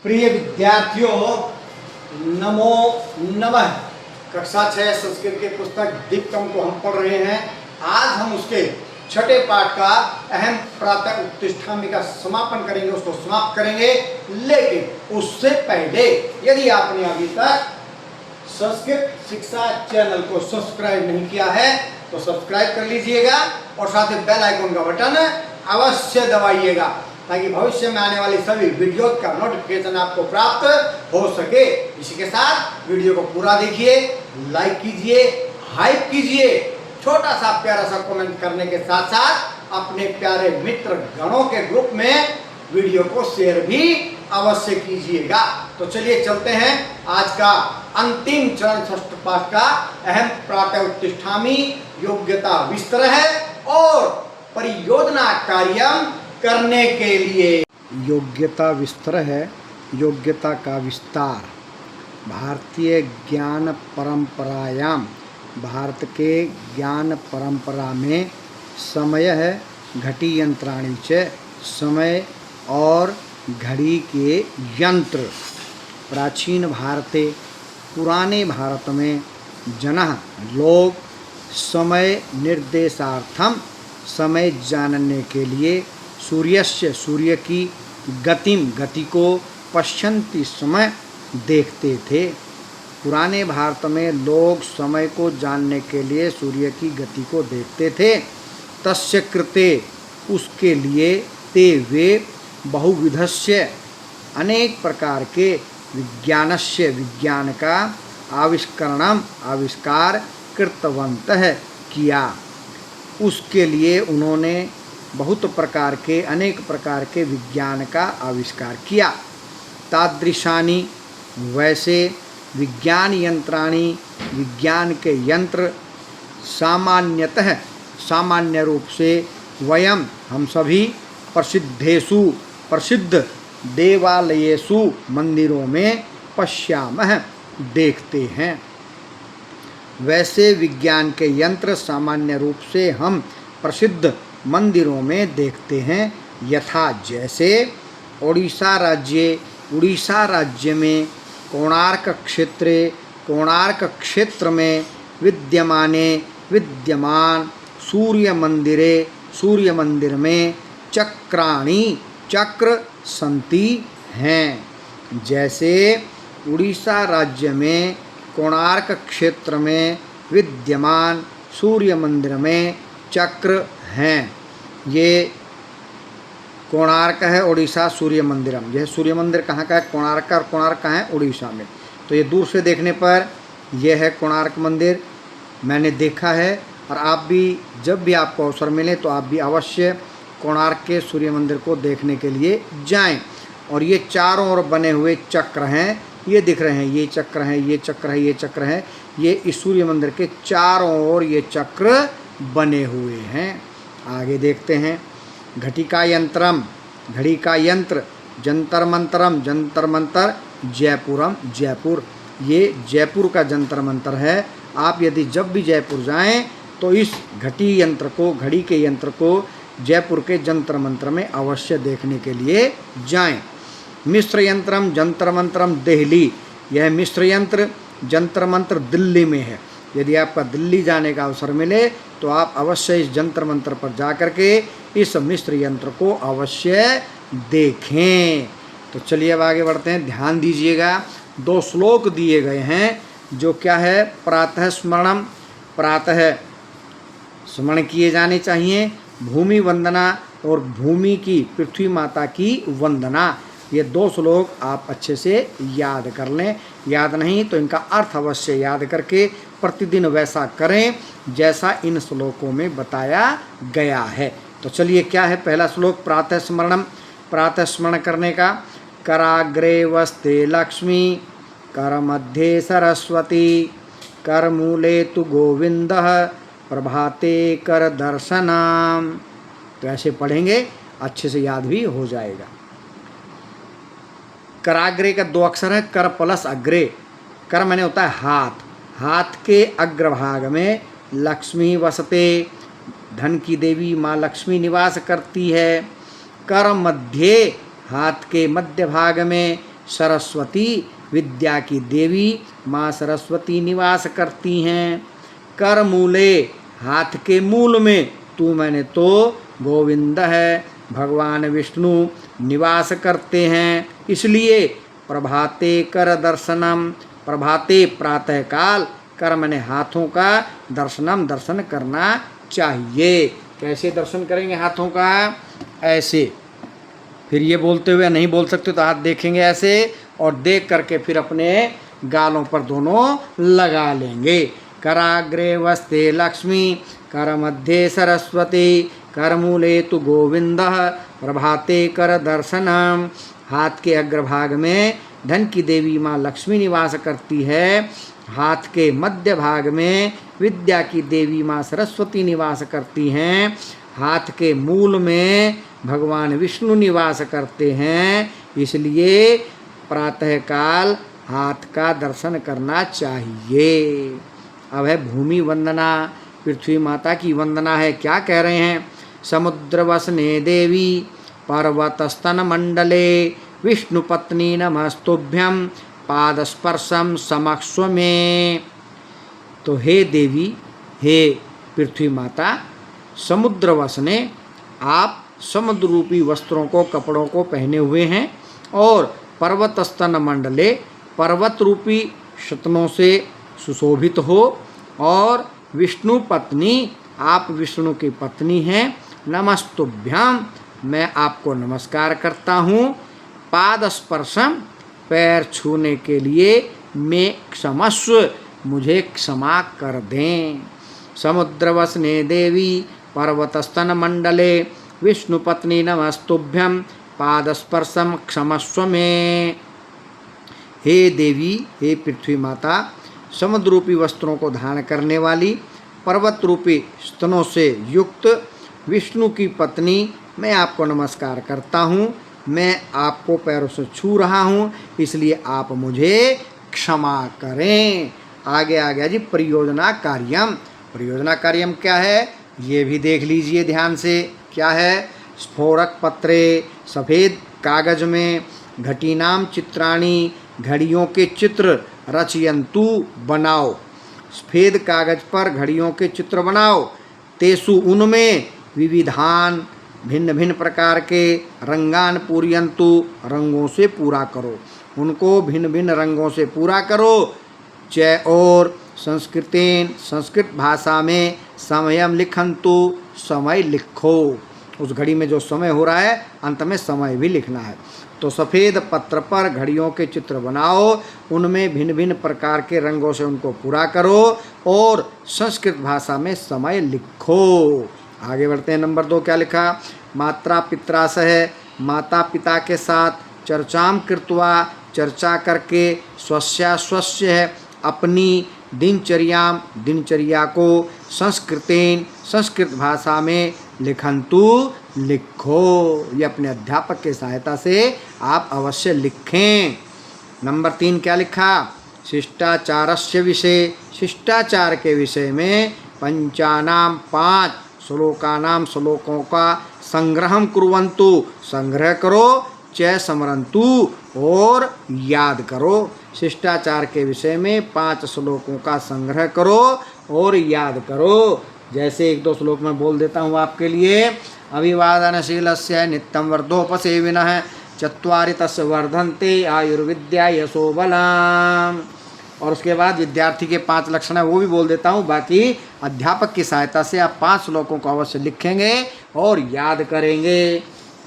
प्रिय विद्यार्थियों, नमो नमः। कक्षा 6 संस्कृत के पुस्तक दीप्तम को हम पढ़ रहे हैं। आज हम उसके छठे पाठ का अहम प्रातः उत्तिष्ठामि का समापन करेंगे, उसको समाप्त करेंगे। लेकिन उससे पहले यदि आपने अभी तक संस्कृत शिक्षा चैनल को सब्सक्राइब नहीं किया है तो सब्सक्राइब कर लीजिएगा और साथ ही बेल आइकन का बटन अवश्य दबाइएगा ताकि भविष्य में आने वाली सभी वीडियो का नोटिफिकेशन आपको प्राप्त हो सके। इसी के साथ वीडियो को पूरा देखिए, लाइक कीजिए, हाइप कीजिए, छोटा सा प्यारा सा कमेंट करने के साथ साथ अपने प्यारे मित्र गणों के ग्रुप में वीडियो को शेयर भी अवश्य कीजिएगा। तो चलिए चलते हैं। आज का अंतिम चरण षष्ठ पाठ का अहम प्रातः उत्तिष्ठामि योग्यता विस्तर है और परियोजना कार्यम करने के लिए योग्यता विस्तर है, योग्यता का विस्तार। भारतीय ज्ञान परंपरायाम, भारत के ज्ञान परंपरा में समय है घटी यंत्राणि च, समय और घड़ी के यंत्र। प्राचीन भारते, पुराने भारत में जनः लोग समय निर्देशार्थम, समय जानने के लिए सूर्यस्य, सूर्य की गतिम, गति को पश्यन्ति, समय देखते थे। पुराने भारत में लोग समय को जानने के लिए सूर्य की गति को देखते थे। तस्य कृते, उसके लिए, ते वे बहुविधस्य, अनेक प्रकार के, विज्ञानस्य, विज्ञान का, आविष्करणम, आविष्कार, कृतवन्तः, किया। उसके लिए उन्होंने बहुत प्रकार के, अनेक प्रकार के विज्ञान का आविष्कार किया। तादृशानि, वैसे, विज्ञान यंत्राणि, विज्ञान के यंत्र, सामान्यतः, सामान्य रूप से, वयम, हम सभी, प्रसिद्धेषु, प्रसिद्ध देवालयेषु, मंदिरों में, पश्यामः, देखते हैं। वैसे विज्ञान के यंत्र सामान्य रूप से हम प्रसिद्ध मंदिरों में देखते हैं। यथा, जैसे, ओडिशा राज्य, उड़ीसा राज्य में, कोणार्क क्षेत्रे, कोणार्क क्षेत्र में, विद्यमान सूर्य मंदिरे, सूर्य मंदिर में, चक्राणि, चक्र संति हैं। जैसे उड़ीसा राज्य में कोणार्क क्षेत्र में विद्यमान सूर्य मंदिर में चक्र हैं। ये कोणार्क है, उड़ीसा सूर्य मंदिरम। यह सूर्य मंदिर कहाँ का है? कोणार्क का। और कोणार्क कहाँ है? उड़ीसा में। तो ये दूर से देखने पर यह है कोणार्क मंदिर, मैंने देखा है। और आप भी, जब भी आपको अवसर मिले तो आप भी अवश्य कोणार्क के सूर्य मंदिर को देखने के लिए जाएं। और ये चारों ओर बने हुए चक्र हैं, ये दिख रहे हैं, ये चक्र हैं, ये चक्र है, ये चक्र है। ये इस सूर्य मंदिर के चारों ओर ये चक्र बने हुए हैं। आगे देखते हैं। घटिका यंत्रम, घड़ी का यंत्र, जंतर मंतरम, जंतर मंतर, जयपुरम, जयपुर। ये जयपुर का जंतर मंतर है। आप यदि जब भी जयपुर जाएं तो इस घटी यंत्र को, घड़ी के यंत्र को जयपुर के जंतर मंतर में अवश्य देखने के लिए जाएं। मिस्र यंत्रम, जंतर मंतरम, दिल्ली। यह मिस्र यंत्र, जंतर मंतर दिल्ली में है। यदि आपका दिल्ली जाने का अवसर मिले तो आप अवश्य इस जंतर मंतर पर जा कर के इस मिस्र यंत्र को अवश्य देखें। तो चलिए अब आगे बढ़ते हैं। ध्यान दीजिएगा, 2 श्लोक दिए गए हैं जो क्या है? प्रातः स्मरणम, प्रातः स्मरण किए जाने चाहिए। भूमि वंदना और भूमि की, पृथ्वी माता की वंदना। ये 2 श्लोक आप अच्छे से याद कर लें। याद नहीं तो इनका अर्थ अवश्य याद करके प्रतिदिन वैसा करें जैसा इन श्लोकों में बताया गया है। तो चलिए, क्या है पहला श्लोक? प्रातः स्मरणम, प्रातः स्मरण करने का। कराग्रे वस्ते लक्ष्मी, कर मध्ये सरस्वती, कर मूले तु गोविंदः, प्रभाते कर दर्शनम। तो ऐसे पढ़ेंगे, अच्छे से याद भी हो जाएगा। कराग्रे का 2 अक्षर है, कर प्लस अग्रे। कर मैंने होता है हाथ, हाथ के अग्रभाग में लक्ष्मी वसते, धन की देवी माँ लक्ष्मी निवास करती है। कर मध्य, हाथ के मध्य भाग में सरस्वती विद्या की देवी माँ सरस्वती निवास करती हैं। कर मूले हाथ के मूल में तू मैंने तो गोविंद है, भगवान विष्णु निवास करते हैं। इसलिए प्रभाते कर दर्शनम, प्रभाते प्रातः काल कर मैंने हाथों का दर्शनम दर्शन करना चाहिए। कैसे दर्शन करेंगे हाथों का? ऐसे। फिर ये बोलते हुए नहीं बोल सकते तो हाथ देखेंगे ऐसे, और देख करके फिर अपने गालों पर दोनों लगा लेंगे। कराग्रे वस्ते लक्ष्मी, कर मध्य सरस्वती, कर मूले तु गोविंद, प्रभाते कर दर्शनम। हाथ के अग्रभाग में धन की देवी माँ लक्ष्मी निवास करती है, हाथ के मध्य भाग में विद्या की देवी माँ सरस्वती निवास करती हैं, हाथ के मूल में भगवान विष्णु निवास करते हैं। इसलिए प्रातःकाल हाथ का दर्शन करना चाहिए। अब है भूमि वंदना, पृथ्वी माता की वंदना है। क्या कह रहे हैं? समुद्र वसने देवी पर्वतस्तन मंडले, विष्णु पत्नी नमस्तुभ्यम, पाद स्पर्शम समक्ष्व में। तो हे देवी, हे पृथ्वी माता, समुद्र वसने, आप समुद्र रूपी वस्त्रों को, कपड़ों को पहने हुए हैं, और पर्वत स्तन मंडले, पर्वत रूपी शतनों से सुशोभित हो, और विष्णु पत्नी, आप विष्णु की पत्नी हैं। नमस्तुभ्याम, मैं आपको नमस्कार करता हूँ। पाद स्पर्शम, पैर छूने के लिए, मैं क्षमस्व, मुझे क्षमा कर दें। समुद्र वसने देवी पर्वतस्तन मंडले, विष्णु पत्नी नमस्तुभ्यम, पाद स्पर्शम क्षमस्व में। हे देवी, हे पृथ्वी माता, समुद्र रूपी वस्त्रों को धारण करने वाली, पर्वत रूपी स्तनों से युक्त विष्णु की पत्नी, मैं आपको नमस्कार करता हूँ। मैं आपको पैरों से छू रहा हूँ, इसलिए आप मुझे क्षमा करें। आगे आ गया जी परियोजना कार्यम। परियोजना कार्यम क्या है ये भी देख लीजिए ध्यान से। क्या है? स्फोरक पत्रे, सफ़ेद कागज में घटीनाम चित्राणी, घड़ियों के चित्र, रचयंतु बनाओ। सफ़ेद कागज पर घड़ियों के चित्र बनाओ। तेसु उनमें विविधान, भिन्न भिन्न प्रकार के, रंगान पूरयंतु, रंगों से पूरा करो, उनको भिन्न भिन्न रंगों से पूरा करो। च और संस्कृतेन, संस्कृत भाषा में समयम लिखंतु, समय लिखो। उस घड़ी में जो समय हो रहा है अंत में समय भी लिखना है। तो सफ़ेद पत्र पर घड़ियों के चित्र बनाओ, उनमें भिन्न भिन्न प्रकार के रंगों से उनको पूरा करो, और संस्कृत भाषा में समय लिखो। आगे बढ़ते हैं। नंबर 2 क्या लिखा? मात्रा पित्रा सह, माता पिता के साथ चर्चाम कृत्वा, चर्चा करके, स्वस्या स्वस्य, अपनी दिनचर्याम, दिनचर्या को, संस्कृतेन, संस्कृत भाषा में, लिखंतु, लिखो। ये अपने अध्यापक के सहायता से आप अवश्य लिखें। नंबर 3 क्या लिखा? शिष्टाचारस्य विषय, शिष्टाचार के विषय में पंचानाम 5 श्लोकानाम, श्लोकों का संग्रहम कुर्वन्तु, संग्रह करो, च स्मरन्तु, और याद करो। शिष्टाचार के विषय में 5 श्लोकों का संग्रह करो और याद करो। जैसे 1-2 श्लोक में बोल देता हूँ आपके लिए। अभिवादनशीलस्य नित्यं वर्धोपसेविनः, चत्वारि तस्य वर्धन्ते आयुर्विद्या यशो बलाम। और उसके बाद विद्यार्थी के 5 लक्षण है वो भी बोल देता हूँ। बाकी अध्यापक की सहायता से आप 5 श्लोकों को अवश्य लिखेंगे और याद करेंगे।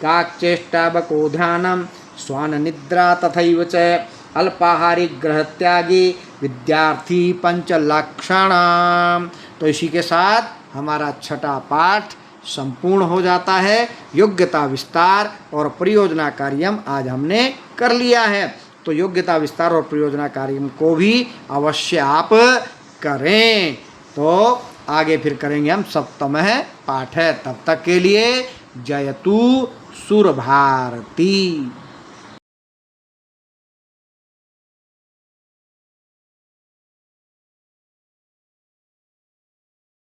काकचेष्टा बको ध्यानम, स्वान निद्रा तथैव च, अल्पाहारी ग्रह त्यागी, विद्यार्थी पंच लक्षणाम। तो इसी के साथ हमारा 6ठा पाठ संपूर्ण हो जाता है। योग्यता विस्तार और परियोजना कार्यम आज हमने कर लिया है। तो योग्यता विस्तार और परियोजना कार्यम को भी अवश्य आप करें। तो आगे फिर करेंगे हम 7वां पाठ है। तब तक के लिए जयतु सुर भारती।